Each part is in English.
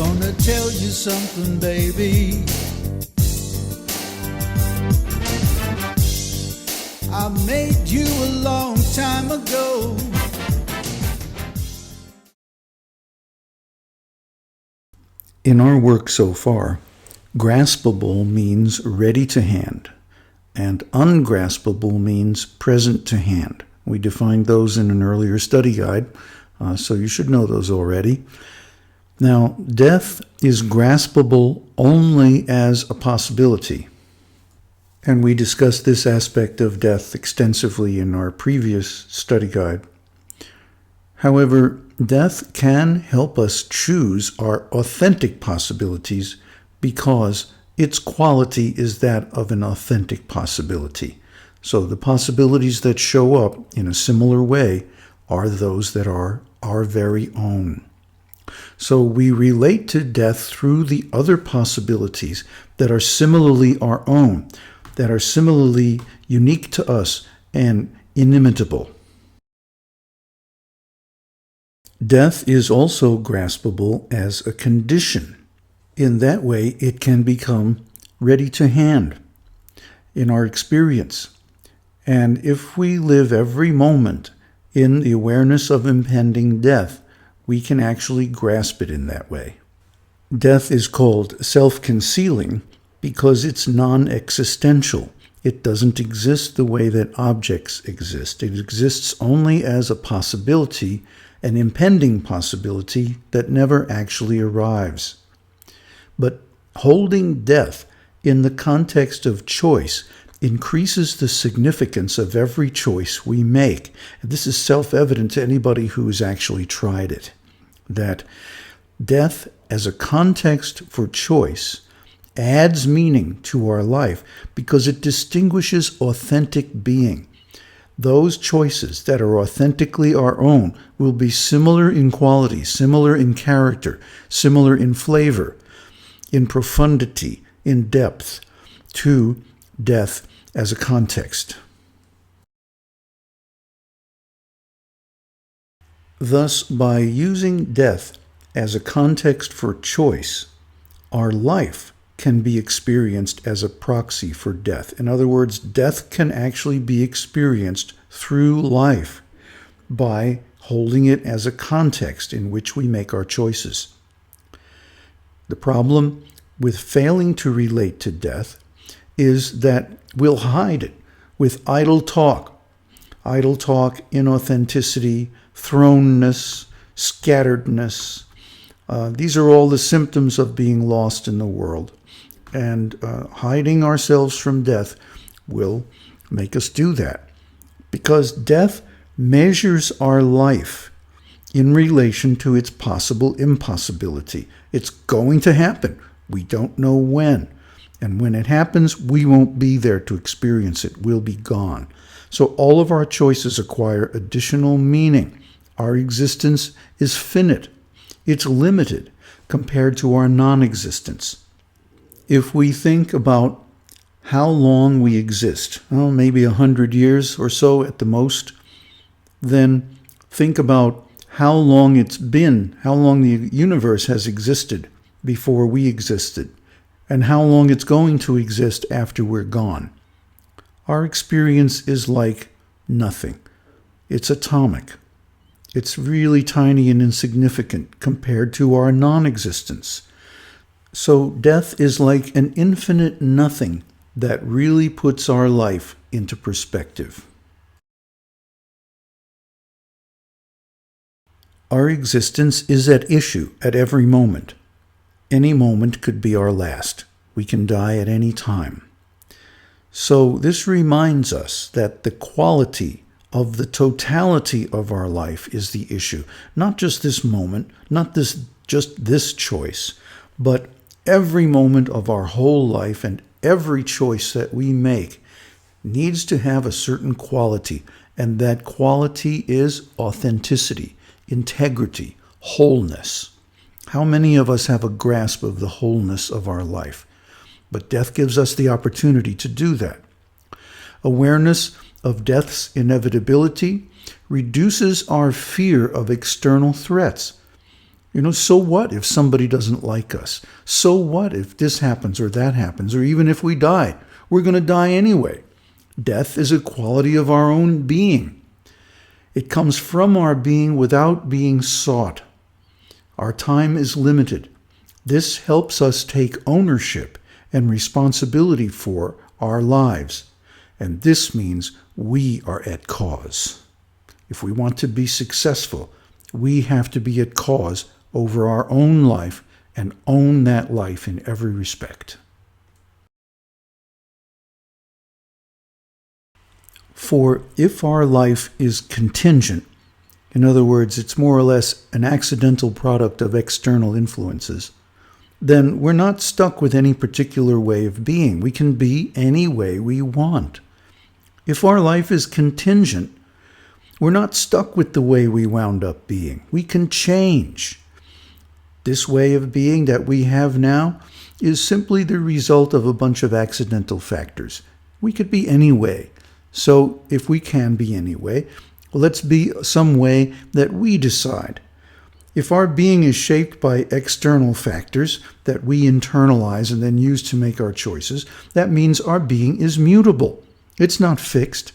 Gonna tell you something, baby. I made you a long time ago. In our work so far, graspable means ready to hand, and ungraspable means present to hand. We defined those in an earlier study guide, so you should know those already. Now, death is graspable only as a possibility, and we discussed this aspect of death extensively in our previous study guide. However, death can help us choose our authentic possibilities because its quality is that of an authentic possibility. So the possibilities that show up in a similar way are those that are our very own. So we relate to death through the other possibilities that are similarly our own, that are similarly unique to us and inimitable. Death is also graspable as a condition. In that way, it can become ready to hand in our experience. And if we live every moment in the awareness of impending death, we can actually grasp it in that way. Death is called self-concealing because it's non-existential. It doesn't exist the way that objects exist. It exists only as a possibility, an impending possibility that never actually arrives. But holding death in the context of choice increases the significance of every choice we make. This is self-evident to anybody who has actually tried it, that death as a context for choice adds meaning to our life because it distinguishes authentic being. Those choices that are authentically our own will be similar in quality, similar in character, similar in flavor, in profundity, in depth, to death as a context. Thus, by using death as a context for choice, our life can be experienced as a proxy for death. In other words, death can actually be experienced through life by holding it as a context in which we make our choices. The problem with failing to relate to death is that we'll hide it with idle talk, inauthenticity, thrownness, scatteredness. These are all the symptoms of being lost in the world. And hiding ourselves from death will make us do that. Because death measures our life in relation to its possible impossibility. It's going to happen. We don't know when. And when it happens, we won't be there to experience it. We'll be gone. So all of our choices acquire additional meaning. Our existence is finite. It's limited compared to our non-existence. If we think about how long we exist, maybe 100 years or so at the most, then think about how long it's been, how long the universe has existed before we existed, and how long it's going to exist after we're gone. Our experience is like nothing. It's atomic. It's really tiny and insignificant compared to our non-existence. So death is like an infinite nothing that really puts our life into perspective. Our existence is at issue at every moment. Any moment could be our last. We can die at any time. So this reminds us that the quality of the totality of our life is the issue. Not just this moment, not just this choice, but every moment of our whole life and every choice that we make needs to have a certain quality, and that quality is authenticity, integrity, wholeness. How many of us have a grasp of the wholeness of our life? But death gives us the opportunity to do that. Awareness of death's inevitability reduces our fear of external threats. So what if somebody doesn't like us? So what if this happens or that happens, or even if we die? We're going to die anyway. Death is a quality of our own being. It comes from our being without being sought. Our time is limited. This helps us take ownership and responsibility for our lives. And this means we are at cause. If we want to be successful, we have to be at cause over our own life and own that life in every respect. For if our life is contingent, in other words, it's more or less an accidental product of external influences, then we're not stuck with any particular way of being. We can be any way we want. If our life is contingent, we're not stuck with the way we wound up being. We can change. This way of being that we have now is simply the result of a bunch of accidental factors. We could be any way. So if we can be any way, let's be some way that we decide. If our being is shaped by external factors that we internalize and then use to make our choices, that means our being is mutable. It's not fixed.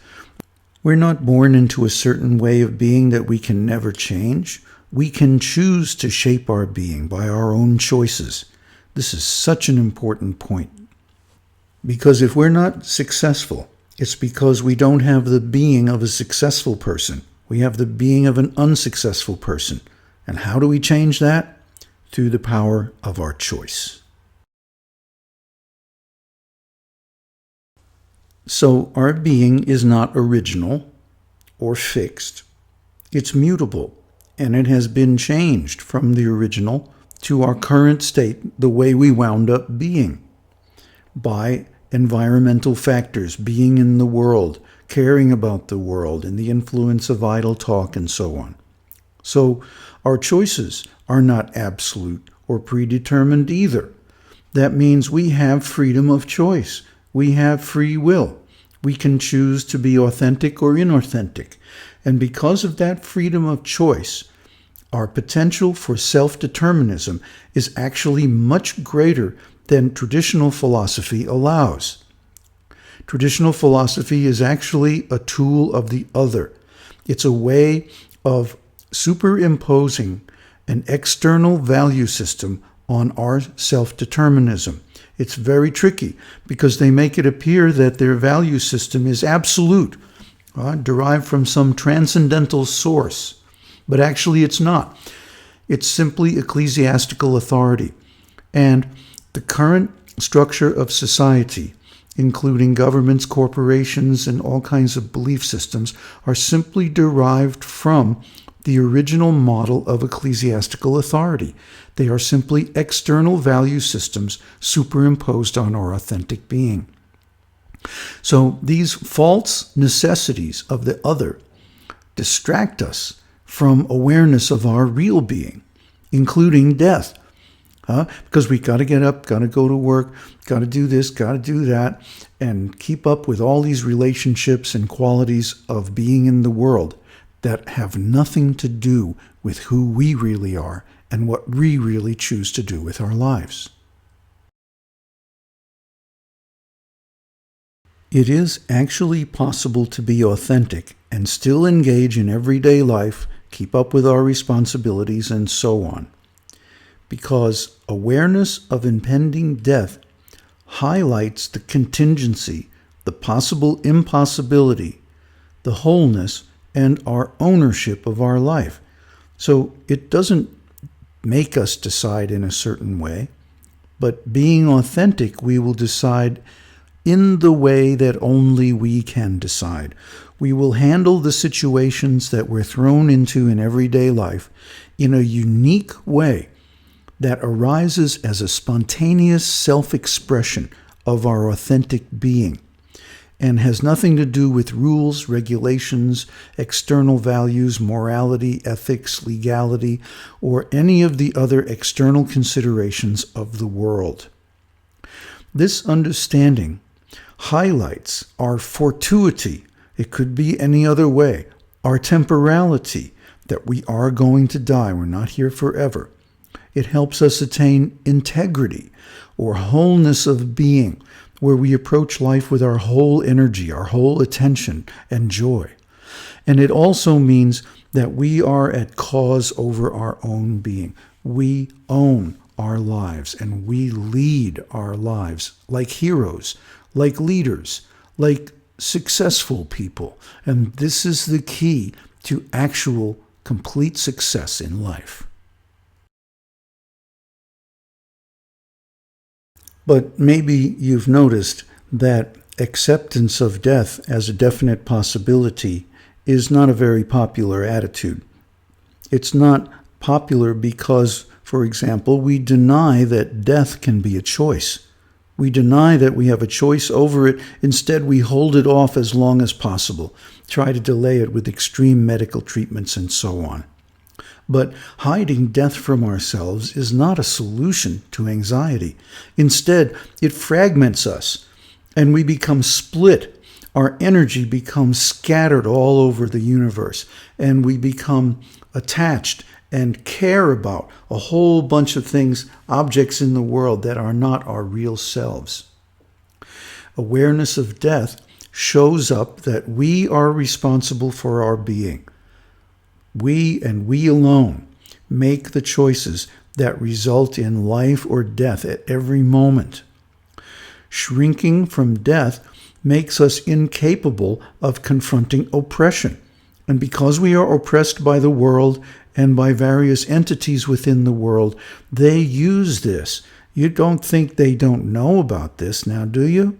We're not born into a certain way of being that we can never change. We can choose to shape our being by our own choices. This is such an important point. Because if we're not successful, it's because we don't have the being of a successful person. We have the being of an unsuccessful person. And how do we change that? Through the power of our choice. So our being is not original or fixed. It's mutable, and it has been changed from the original to our current state, the way we wound up being, by environmental factors, being in the world, caring about the world, and the influence of idle talk, and so on. So our choices are not absolute or predetermined either. That means we have freedom of choice. We have free will. We can choose to be authentic or inauthentic. And because of that freedom of choice, our potential for self-determinism is actually much greater than traditional philosophy allows. Traditional philosophy is actually a tool of the other. It's a way of superimposing an external value system on our self-determinism. It's very tricky because they make it appear that their value system is absolute, derived from some transcendental source. But actually it's not. It's simply ecclesiastical authority. And the current structure of society, including governments, corporations, and all kinds of belief systems, are simply derived from the original model of ecclesiastical authority. They are simply external value systems superimposed on our authentic being. So these false necessities of the other distract us from awareness of our real being, including death. Because we got to get up, got to go to work, got to do this, got to do that, and keep up with all these relationships and qualities of being in the world that have nothing to do with who we really are and what we really choose to do with our lives. It is actually possible to be authentic and still engage in everyday life, keep up with our responsibilities, and so on. Because awareness of impending death highlights the contingency, the possible impossibility, the wholeness, and our ownership of our life. So it doesn't make us decide in a certain way, but being authentic, we will decide in the way that only we can decide. We will handle the situations that we're thrown into in everyday life in a unique way that arises as a spontaneous self-expression of our authentic being and has nothing to do with rules, regulations, external values, morality, ethics, legality, or any of the other external considerations of the world. This understanding highlights our fortuity, it could be any other way, our temporality, that we are going to die, we're not here forever, It helps us attain integrity or wholeness of being, where we approach life with our whole energy, our whole attention and joy. And it also means that we are at cause over our own being. We own our lives and we lead our lives like heroes, like leaders, like successful people. And this is the key to actual complete success in life. But maybe you've noticed that acceptance of death as a definite possibility is not a very popular attitude. It's not popular because, for example, we deny that death can be a choice. We deny that we have a choice over it. Instead, we hold it off as long as possible, try to delay it with extreme medical treatments and so on. But hiding death from ourselves is not a solution to anxiety. Instead, it fragments us, and we become split. Our energy becomes scattered all over the universe, and we become attached and care about a whole bunch of things, objects in the world that are not our real selves. Awareness of death shows up that we are responsible for our being. We and we alone make the choices that result in life or death at every moment. Shrinking from death makes us incapable of confronting oppression. And because we are oppressed by the world and by various entities within the world, they use this. You don't think they don't know about this now, do you?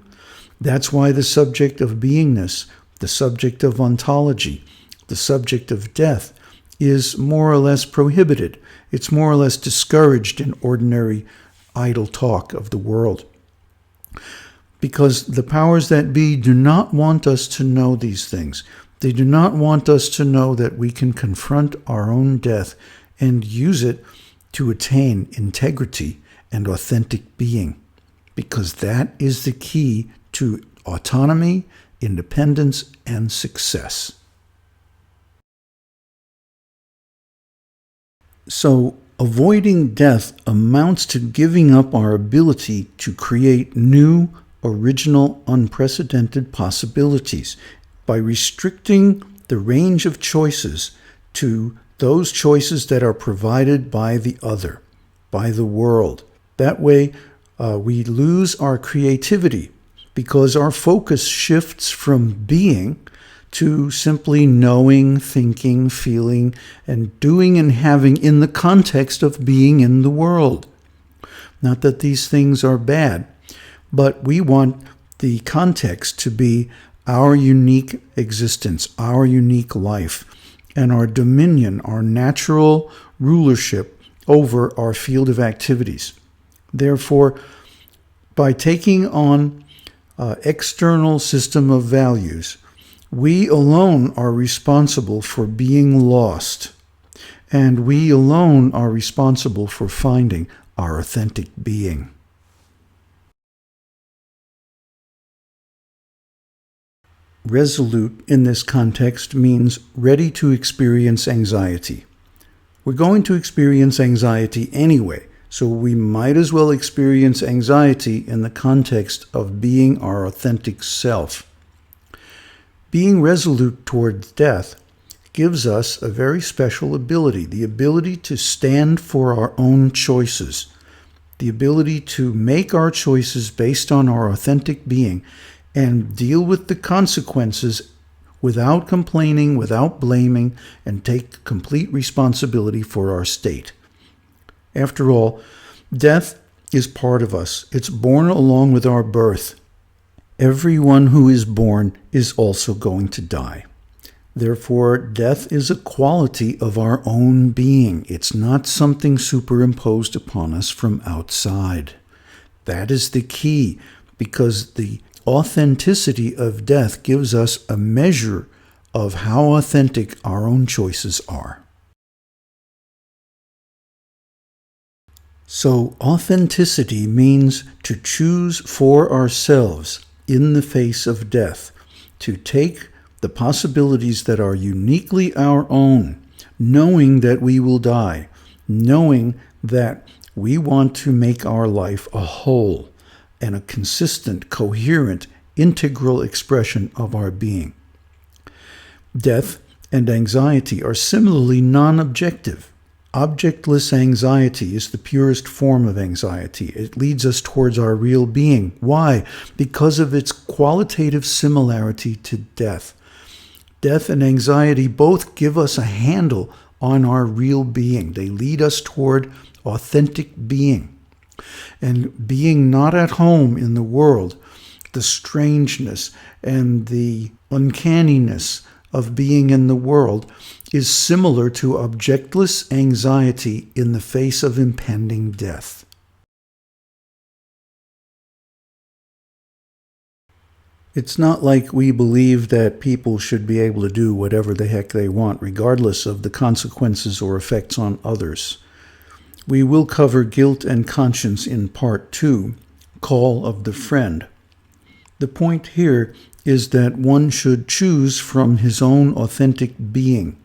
That's why the subject of beingness, the subject of ontology, the subject of death is more or less prohibited. It's more or less discouraged in ordinary idle talk of the world. Because the powers that be do not want us to know these things. They do not want us to know that we can confront our own death and use it to attain integrity and authentic being. Because that is the key to autonomy, independence, and success. So, avoiding death amounts to giving up our ability to create new, original, unprecedented possibilities by restricting the range of choices to those choices that are provided by the other, by the world. That way, we lose our creativity because our focus shifts from being to simply knowing, thinking, feeling, and doing and having in the context of being in the world. Not that these things are bad, but we want the context to be our unique existence, our unique life, and our dominion, our natural rulership over our field of activities. Therefore, by taking on external system of values, we alone are responsible for being lost, and we alone are responsible for finding our authentic being. Resolute in this context means ready to experience anxiety. We're going to experience anxiety anyway, so we might as well experience anxiety in the context of being our authentic self. Being resolute towards death gives us a very special ability, the ability to stand for our own choices, the ability to make our choices based on our authentic being and deal with the consequences without complaining, without blaming, and take complete responsibility for our state. After all, death is part of us. It's born along with our birth. Everyone who is born is also going to die. Therefore, death is a quality of our own being. It's not something superimposed upon us from outside. That is the key, because the authenticity of death gives us a measure of how authentic our own choices are. So, authenticity means to choose for ourselves in the face of death, to take the possibilities that are uniquely our own, knowing that we will die, knowing that we want to make our life a whole and a consistent, coherent, integral expression of our being. Death and anxiety are similarly non-objective. Objectless anxiety is the purest form of anxiety. It leads us towards our real being. Why? Because of its qualitative similarity to death. Death and anxiety both give us a handle on our real being. They lead us toward authentic being. And being not at home in the world, the strangeness and the uncanniness of being in the world is similar to objectless anxiety in the face of impending death. It's not like we believe that people should be able to do whatever the heck they want, regardless of the consequences or effects on others. We will cover guilt and conscience in Part 2, Call of the Friend. The point here is that one should choose from his own authentic being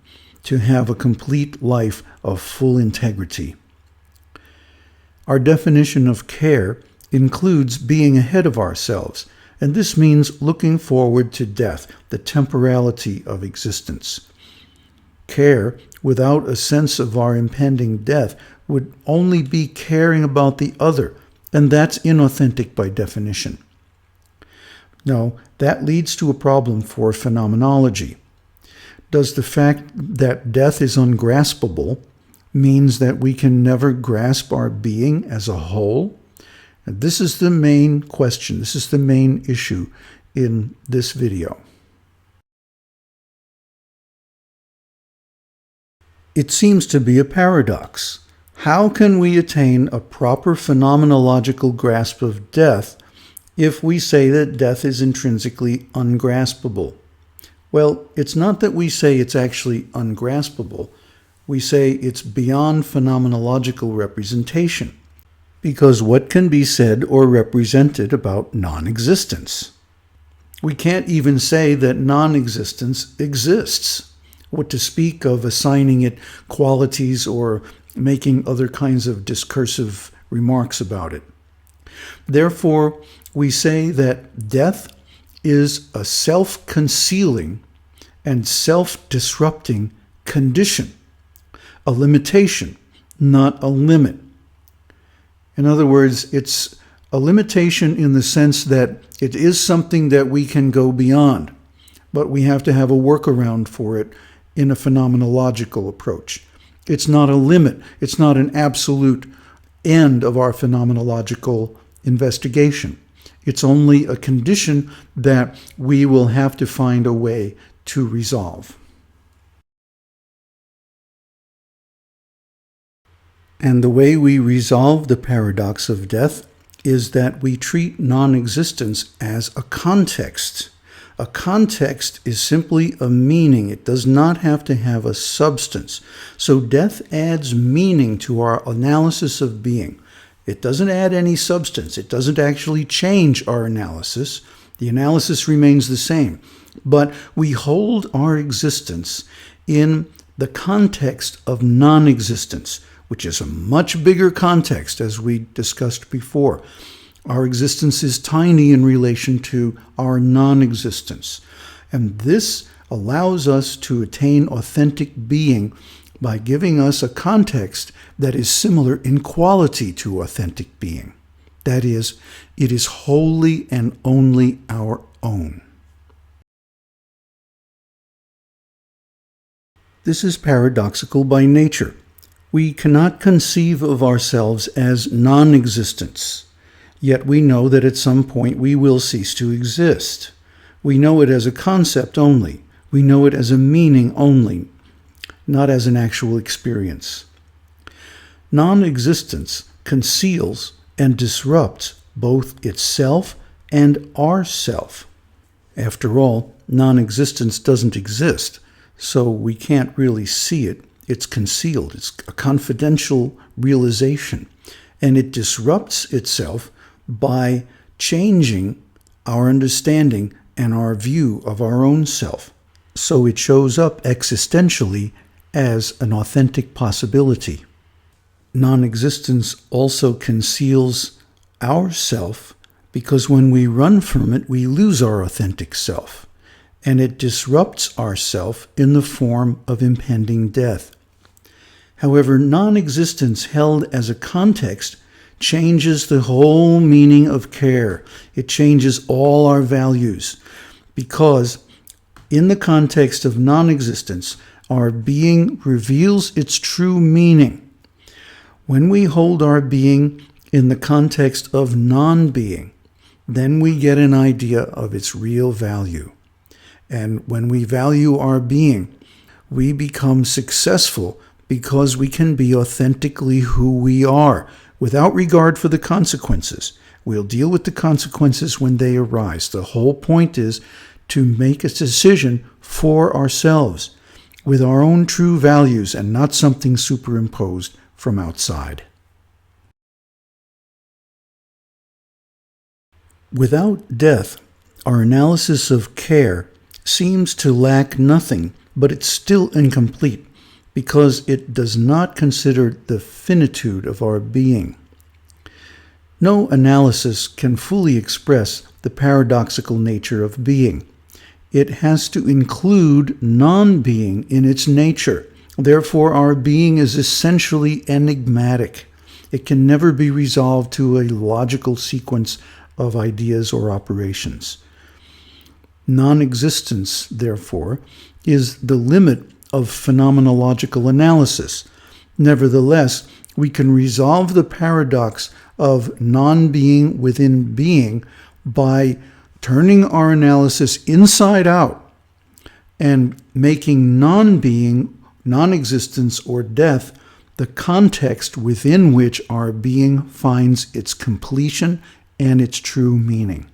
to have a complete life of full integrity. Our definition of care includes being ahead of ourselves, and this means looking forward to death, the temporality of existence. Care without a sense of our impending death would only be caring about the other, and that's inauthentic by definition. No, that leads to a problem for phenomenology. Does the fact that death is ungraspable means that we can never grasp our being as a whole? And this is the main question. This is the main issue in this video. It seems to be a paradox. How can we attain a proper phenomenological grasp of death if we say that death is intrinsically ungraspable? Well, it's not that we say it's actually ungraspable. We say it's beyond phenomenological representation. Because what can be said or represented about non-existence? We can't even say that non-existence exists. What to speak of assigning it qualities or making other kinds of discursive remarks about it. Therefore, we say that death is a self-concealing and self-disrupting condition, a limitation, not a limit. In other words, it's a limitation in the sense that it is something that we can go beyond, but we have to have a workaround for it in a phenomenological approach. It's not a limit. It's not an absolute end of our phenomenological investigation. It's only a condition that we will have to find a way to resolve. And the way we resolve the paradox of death is that we treat non-existence as a context. A context is simply a meaning. It does not have to have a substance. So death adds meaning to our analysis of being. It doesn't add any substance. It doesn't actually change our analysis. The analysis remains the same. But we hold our existence in the context of non-existence, which is a much bigger context, as we discussed before. Our existence is tiny in relation to our non-existence. And this allows us to attain authentic being by giving us a context that is similar in quality to authentic being. That is, it is wholly and only our own. This is paradoxical by nature. We cannot conceive of ourselves as non-existence, yet we know that at some point we will cease to exist. We know it as a concept only. We know it as a meaning only, not as an actual experience. Non-existence conceals and disrupts both itself and our self. After all, non-existence doesn't exist, so we can't really see it. It's concealed. It's a confidential realization, and it disrupts itself by changing our understanding and our view of our own self. So it shows up existentially as an authentic possibility. Non-existence also conceals our self, because when we run from it, we lose our authentic self, and it disrupts our self in the form of impending death. However, non-existence held as a context changes the whole meaning of care. It changes all our values, because in the context of non-existence, our being reveals its true meaning. When we hold our being in the context of non-being, then we get an idea of its real value. And when we value our being, we become successful because we can be authentically who we are, without regard for the consequences. We'll deal with the consequences when they arise. The whole point is to make a decision for ourselves, with our own true values and not something superimposed from outside. Without death, our analysis of care seems to lack nothing, but it's still incomplete because it does not consider the finitude of our being. No analysis can fully express the paradoxical nature of being. It has to include non-being in its nature. Therefore, our being is essentially enigmatic. It can never be resolved to a logical sequence of ideas or operations. Non-existence, therefore, is the limit of phenomenological analysis. Nevertheless, we can resolve the paradox of non-being within being by turning our analysis inside out and making non-being, non-existence, or death the context within which our being finds its completion and its true meaning.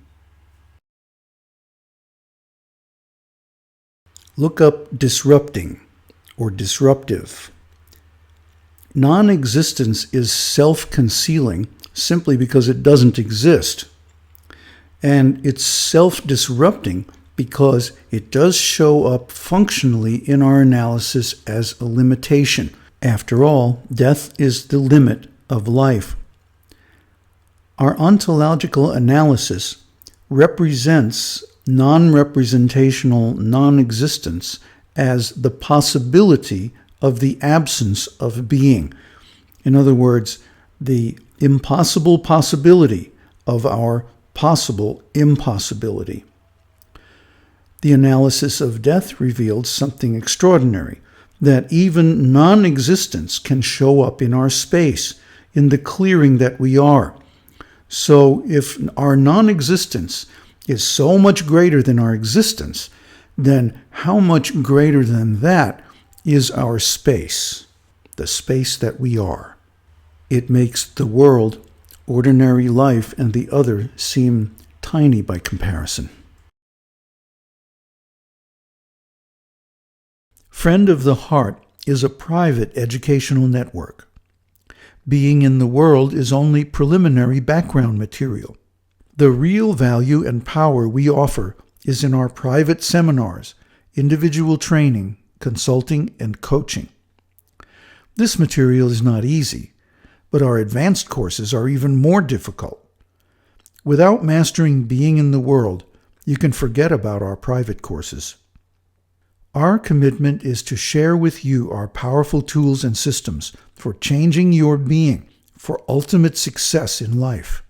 Look up disrupting or disruptive. Non-existence is self-concealing simply because it doesn't exist. And it's self-disrupting because it does show up functionally in our analysis as a limitation. After all, death is the limit of life. Our ontological analysis represents non-representational non-existence as the possibility of the absence of being. In other words, the impossible possibility of our possible impossibility. The analysis of death revealed something extraordinary, that even non-existence can show up in our space, in the clearing that we are. So if our non-existence is so much greater than our existence, then how much greater than that is our space, the space that we are? It makes the world, ordinary life, and the other seem tiny by comparison. Friend of the Heart is a private educational network. Being in the World is only preliminary background material. The real value and power we offer is in our private seminars, individual training, consulting, and coaching. This material is not easy, but our advanced courses are even more difficult. Without mastering being in the world, you can forget about our private courses. Our commitment is to share with you our powerful tools and systems for changing your being for ultimate success in life.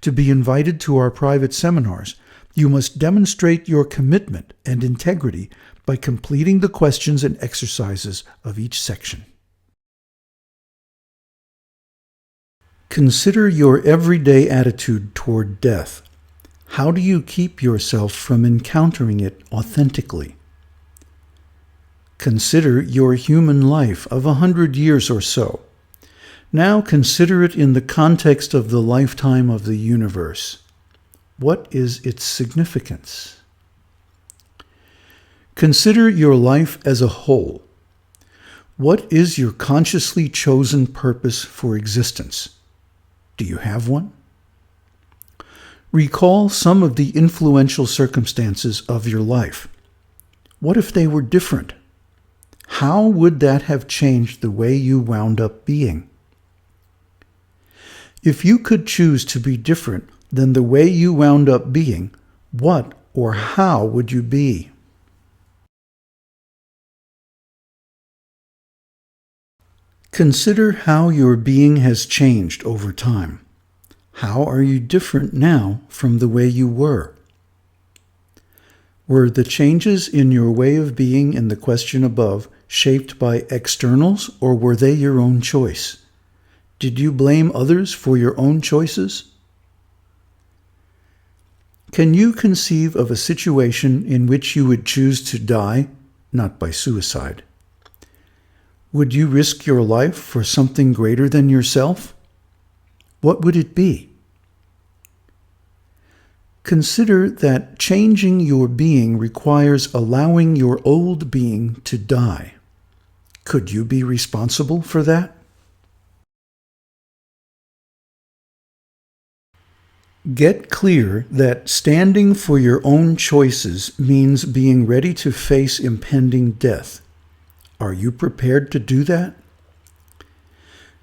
To be invited to our private seminars, you must demonstrate your commitment and integrity by completing the questions and exercises of each section. Consider your everyday attitude toward death. How do you keep yourself from encountering it authentically? Consider your human life of 100 years or so. Now consider it in the context of the lifetime of the universe. What is its significance? Consider your life as a whole. What is your consciously chosen purpose for existence? Do you have one? Recall some of the influential circumstances of your life. What if they were different? How would that have changed the way you wound up being? If you could choose to be different than the way you wound up being, what or how would you be? Consider how your being has changed over time. How are you different now from the way you were? Were the changes in your way of being in the question above shaped by externals, or were they your own choice? Did you blame others for your own choices? Can you conceive of a situation in which you would choose to die, not by suicide? Would you risk your life for something greater than yourself? What would it be? Consider that changing your being requires allowing your old being to die. Could you be responsible for that? Get clear that standing for your own choices means being ready to face impending death. Are you prepared to do that?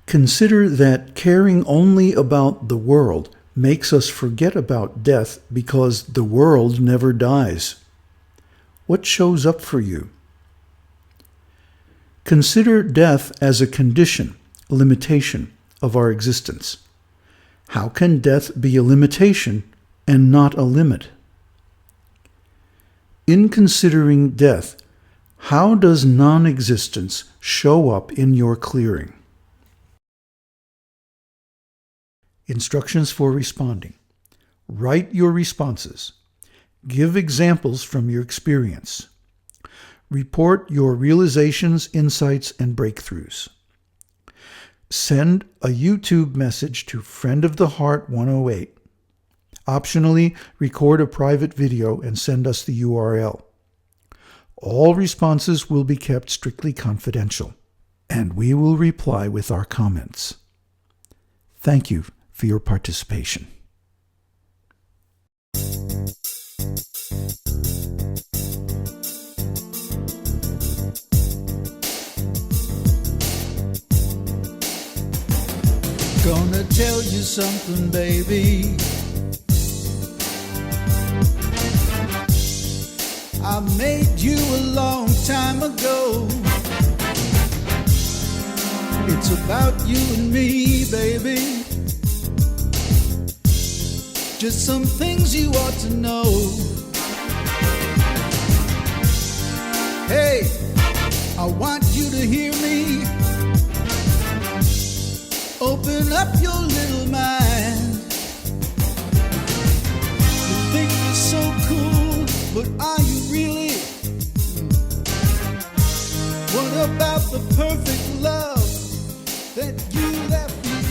Consider that caring only about the world makes us forget about death because the world never dies. What shows up for you? Consider death as a condition, a limitation of our existence. How can death be a limitation and not a limit? In considering death, how does non-existence show up in your clearing? Instructions for responding. Write your responses. Give examples from your experience. Report your realizations, insights, and breakthroughs. Send a YouTube message to Friend of the Heart 108. Optionally, record a private video and send us the URL. All responses will be kept strictly confidential, and we will reply with our comments. Thank you for your participation. Gonna tell you something, baby. I made you a long time ago. It's about you and me, baby. Just some things you ought to know. Hey, I want you to hear me. Open up your little mind. You think you're so cool, but are you really? What about the perfect love that you left behind?